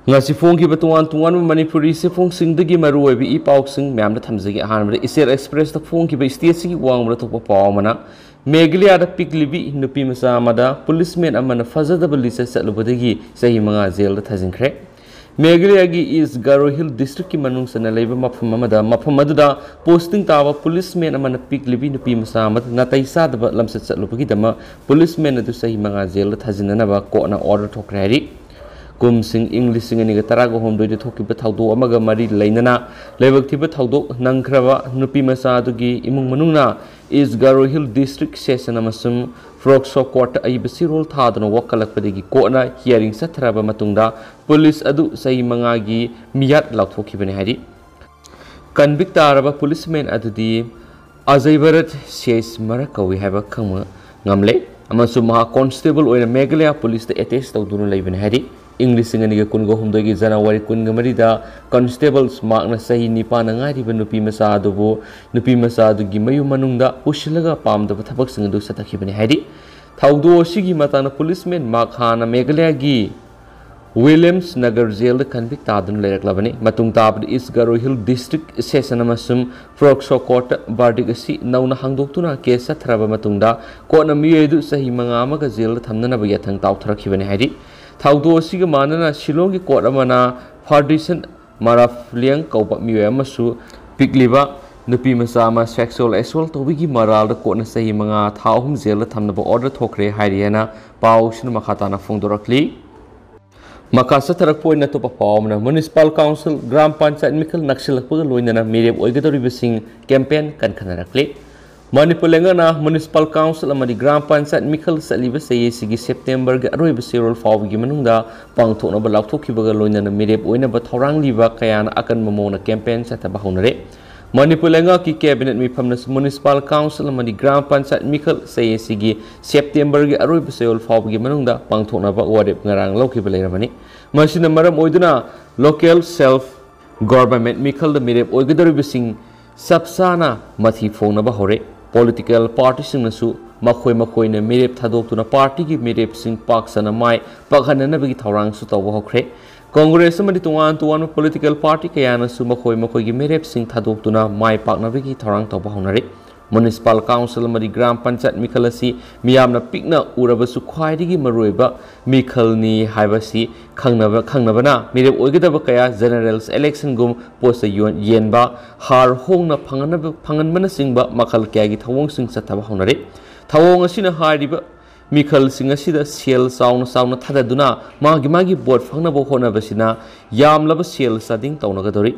ngasi phone ki batuan tuan manipuri se phone sing dagi maru oi bi pau sing myam da thamjagi han ba isel express da phone ki ba state si wang ra thok pa mana meglia da piklibi Nupimacha amada policeman amana phajadaba lichat satlubadagi sahi manga jail da thajinkhre meglia gi is Garo Hill district ki manung sana leiba mafam amada mafam aduda posting tawa policeman amana piklibi Nupimacha amada natai sa da lamsat satlubagi dama policeman adu sahi manga jail da thajinana ba ko na order thokre hari kum sing English sing ani ga tarago hom doi de thoki ba thawdo amaga mari leinana lebak thiba thawdo nangkhraba Nupimacha adugi imung manungna is Garo Hill district session amasum Frogso court ai basirol thadana wakalakpadagi kona hearing sathraba matungda police adu sahi mangagi miyat lauthokhibane hari convict taraba policeman adudi Ajaybarat says marakawi haba khangma ngamle amasum maha constable oina Meghalaya police da attach tawduna leibane hari English sing ani ga kungo humdoi January kunga marida constables makna sahi nipana ngairiba Nupimacha adubu Nupimacha adugi mayu manungda Pusilaga pamdaba thabak sing adu satakhibane hari thawdo sigi matana policeman makhana Meghalaya gi Williams Nagar jail da convict tadun leiraklabani matung tabd is Garo Hill district session amasum Frogso court verdict asi nauna hangdoktuna case sathraba matungda kona miyedu sahi manga amaga jail da thamnana ba yathang tawtharakhibane hari thawdo siga manana Shillong court amana Fardison Marafliang kauba miwe amasu pikliba Nupimacha ama sexual assault tobigi maral da kona sahi manga thahum jail da thamnaba order thokre hairiana pau shin makhatana phongdorakli makasa tarak point na to pa pawmna municipal council gram panchayat mikal naksilakpa loinana mireb oigadori bising campaign kan khanarakle Manipulenga na municipal council amadi gram panchayat mikal saliba sayi sigi September ga aroiba serol fawgi manungda pangthokna ba lakthokibaga loinana mireb oina ba thorang liba kayana akan mamona campaign sataba honare Manipulenga ki cabinet mifamna municipal council amadi gram panchayat mikal sayi sigi September ga aroiba serol fawgi manungda pangthokna ba wadep ngarang laukiba leiramani masina maram oiduna local self government mikal da mireb oigadori bising sabsana mathi phona ba hore political parties nasu makhoi na mirep thadok na party ki mirep sing pak sana mai pakhana na bagi thorang su taw hokre Congress amadi tuan political party kayana su makhoi gi mirep sing thadok na mai pak na bagi thorang taw honare municipal council amadi gram panchayat mikhalasi miyamna pikna urabasu khwaidigi maroiba mikhalni haibasi khangnaba na mirep oigedaba kaya generals election gum post yenba har hongna phanganmana singba makhal kya gi thawong sing sathaba honare thawong asina hariba mikhal sing asida sel sauna thadaduna magi board phangnaba honabasina yamlaba sel sading tawnagadori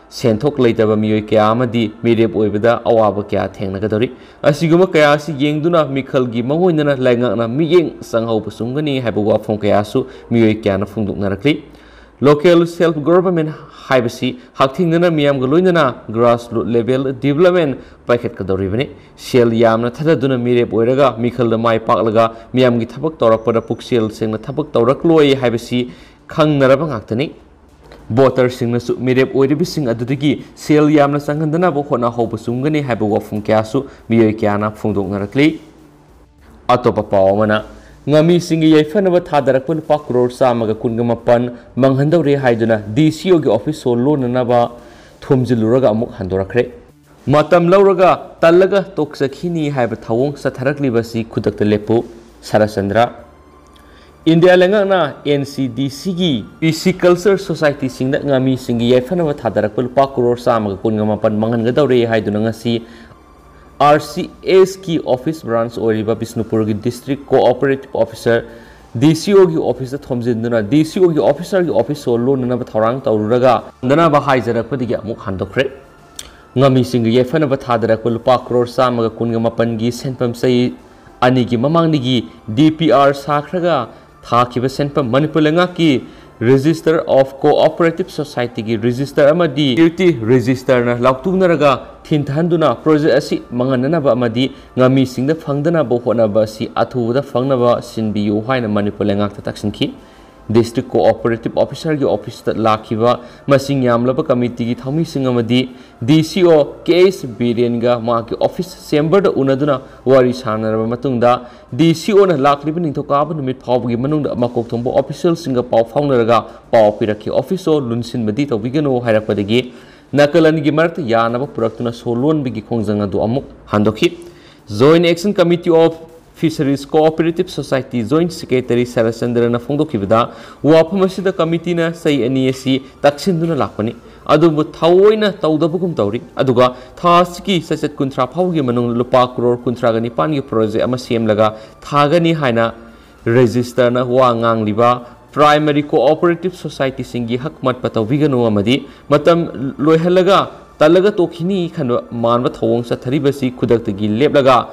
Senthok leitaba miyoi kaya amadi mirep oibada awaba kaya thengnagadori asiguma kaya si yengduna mikhal gi mangoinana laingakna miyeng sanghau pasungani haiba wafong kaya su miyoi kaya na phungduknarakli local self government haibasi hakthingna miyam galoinana grassroots level development packet kadoribane sel yamna thadaduna mirep oiraga mikhal da mai paklaga miyam gi thabak tawrakpada puksel sengna thabak tawrakloi haibasi khangnaraba ngaktani Voter sing na su mirep oiribi sing adudigi sel yamna sanghandana bo khona hoba sungani haiba wafung kya su miyoi kya na phungdok narakli atopa pawmana ngami singi yaifanaba thadarakpa lupa crore samaga kunga manghandore haiduna DCO gi office so lonanaba thumjiluraga amuk handorakre matam lauraga talaga toksakhini haiba thawong satharakliba si khudakta lepu Sarachandra India lengana NCDC gi PC Culture Society singda ngami singi yaifanaba thadarakpa lupa crore samaga kunga manghangadore haiduna ngasi RCS ki office branch oriba Bisnupur gi district cooperative officer DCO gi office thomjinduna DCO gi officer gi office so lonana ba thorang tawruraga dana ba haijarakpa digi amuk handokre ngami singi yaifanaba thadarakpa lupa crore samaga kunga gi senpam sai ani gi mamangni gi DPR sakhraga thakiba senpam Manipulenga ki Register of Cooperative Society ki register amadi duty register na laktubnaraga thinthanduna project asi manganana ba amadi ngami singda phangdana bo hona ba si athuda phangna ba sinbiu haina Manipulenga ta taksinki District Cooperative Officer की office लाखिबा मसिंग यामलबा committee की थमी सिंगमदी DCO case बिरेनगा मा की office chamber the उनदुना वारी सानरबा मतुंगदा DCO न लाखलिबा निथोकाब नुमित फावगी मनुंगदा मकोक थोंबो official सिंगा पाव फाउनरगा पाव पिरखि officio लुनसिनबदी तौबिगनो हायरपदगी नकलन की मरत यानबा पुरक्तुना सोलोन बिगी खोंजंग अदु अमुक हांदोखि Joint Action Committee of Fisheries Cooperative Society Joint Secretary Sarachandra Fongdokibada Wapamashida Committee na say NESC Taksinduna Lakpani Adubu Tawoina Taudabugum Tauri Aduga Taski Sasat Kuntra Paugi Manung Lupa Kuror Kuntragani Pani Proje Amasiem Laga Tagani Haina Register na Wangang Liba Primary Cooperative Society Singi Hakmat Pataw Vigano Amadi Matam Loihalaga Talaga Tokini Kano Manva Tawong sa Taribasi Kudaktagi Leblaga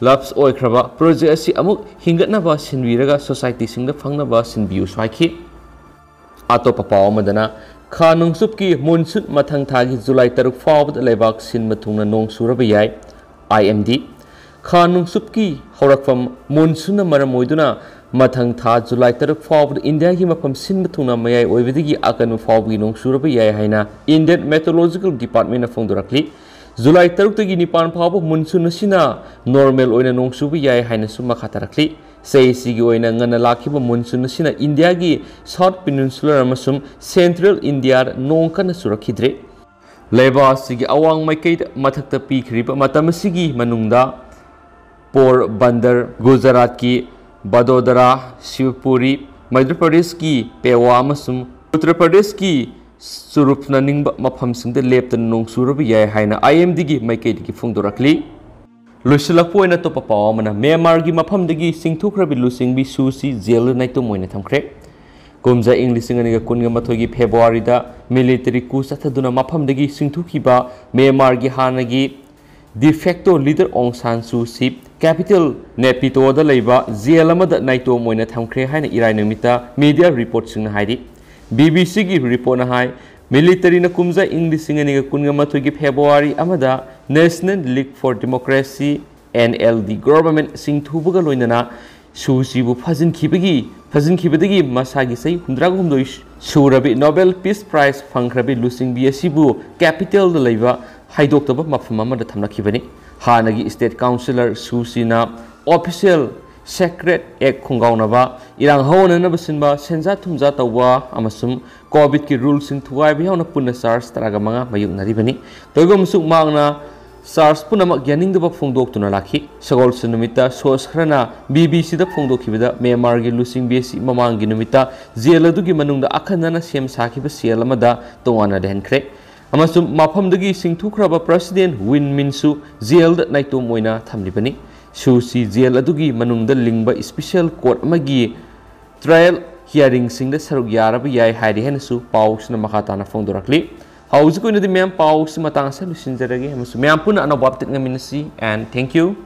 Laps Oikraba Project Asi Amuk Hingatnaba Sinviraga Society Sing the Fangnaba Sinbiu Swaki Ato Papa Madana Kanung Supki Munsut Matang Tagi July Taruk Forward Lebak Sin Matuna Nong Surabayai IMD Kanung Supki Horakfam Munsuna Maramoiduna Matang Tha July Taruk Forward India Himapam Sin Matuna Mayai Oividi Akanu Forward Nong Surabayai Haina Indian Meteorological Department of Fongdurakli July Taruk Tagi Nipan Papa Munsunasina Normal Oina Nong Subayai Haina Sumakatarakli Say Sigi Oina Ngana Lakiba Munsunasina India Gi South Peninsular Amasum Central India Nongkana Surakidre Leba Sigi Awang Maikait Matakta Peak Riba Matamasigi Manungda Por Bandar Gujarat Ki Badodara Shivpuri Madhya Pradesh Ki Pewa Amasum Uttar Pradesh Ki Surupna Ningba Mapam Sing the Lepton Nong Surabaya Haina IMD Gi Maikait Ki Fungdorakli Lusilapoina to Papa Mana Myanmar Gi Mapam Digi Sing Tukrabi Lusing Bi Susi Zel Naito Moina Tamcre Gumza English Singaniga Kunga Matogi February da military coup Sataduna Mapam Digi Sing Tukiba Myanmar Gi Hanagi de facto leader Aung San Suu Kyi capital Nepito da Laiba Zelamada Naito Moina Tamcre Haina Iranamita media report Sing Haidi BBC Gi report na hai military na kumza English Singaniga Kunga Matogi February Amada National League for Democracy NLD government Sing Tubuga Loinana Susibu Fazin Kibagi Masagi say Hundragum Surabi Nobel Peace Prize Funkrabi losing BSCbu capital the Laiva Haidokaba Mafamama the Tamnakibani Hanagi State Councillor Susina official secret ek Kungaunava Irang Hona Nabasimba Senza Tumza Tawa Amasum COVID ki rules in Tuai Biana Puna SARS Tragamanga Mayuk Naribani Togum Suk Magna SARS Punama Yaning the Fungdok to Nalaki Sagol Sunumita Sos Hrana BBC the Fungdokibida Myanmargi losing BSC Mamangi Numita Zela Dugi Manung the Akanana Siem Saki Selamada Towana Denkre Amasum Mapam Dugi Sing Tukraba President Win Minsu Zel Naito Moina Tamlipani Susi Zel Adugi Manung the Lingba Special Court Magi Trial Hearing Sing the Sarugyarabi Yai Hadi Hensu Paus Namakatana Fongdorakli How's going to the man Paus Matanga Lucinjagi Mampuna and Abaptic Naminasi and thank you.